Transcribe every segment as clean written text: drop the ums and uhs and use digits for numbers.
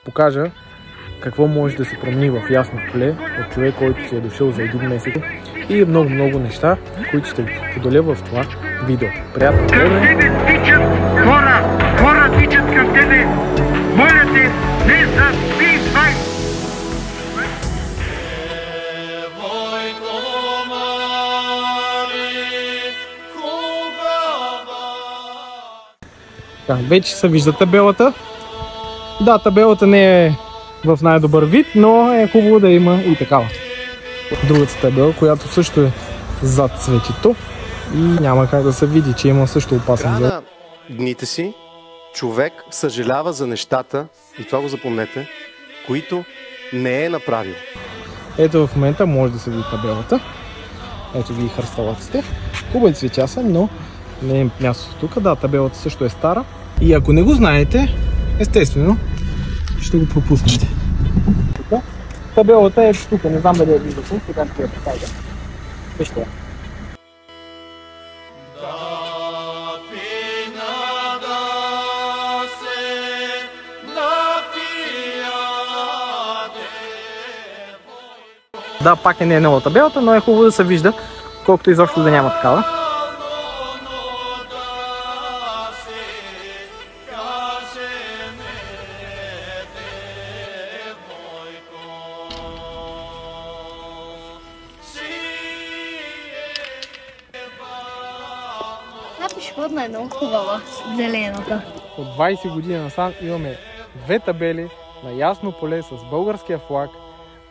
покажа какво може да се промени в ясно поле от човек, който си е дошъл за един месец и много неща, които ще ви споделя в това видео. Приятно гледане! Към тебе тичат хора! Хора тичат към тебе! Моля те, не забивай! Вече се вижда табелата. Да, табелата не е в най-добър вид, но е хубаво да има и такава. Другата табела, която също е зад цветето и няма как да се види, че има също опасен зад. На дните си човек съжалява за нещата, и това го запомнете, които не е направил. Ето в момента може да се види табелата. Ето ви и хърсталаците. Хубави цветя са, но не е мястото тук. Да, табелата също е стара. И ако не го знаете, естествено, ще го пропуснете. Табелата е тук, не знам дали я виждате. Сега ще я покажа. Вижте я. Да, пак не е нова табелата, но е хубаво да се вижда, колкото изобщо да няма такава. Пешеходна е много хубава, зелената. От 20 години насам имаме две табели на ясно поле с българския флаг,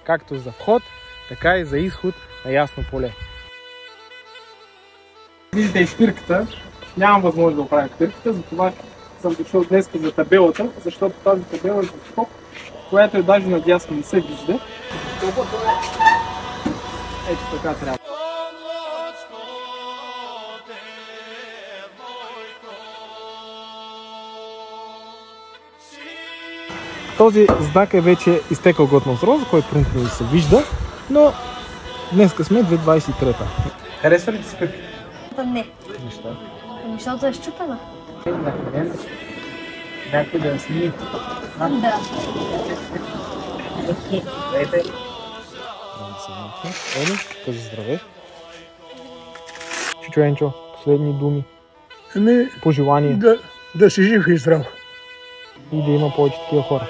както за вход, така и за изход на ясно поле. Виждате и спирката. Нямам възможност да оправя спирката, затова съм дошъл днес за табелата, защото тази табела е за скок, която е даже надясно не се вижда. Ето така трябва. Този знак е вече изтекал годност роза, който принципно се вижда, но днеска сме 2023-та. Харесва ли ти спирката? Не. Защо? Защото е счупена. Някой да я сними. Да. Здравейте. Ели, кажи здравей. Чичо Енчо, последни думи. Пожелания. Да си жив и здрав. И да има повече такива хора.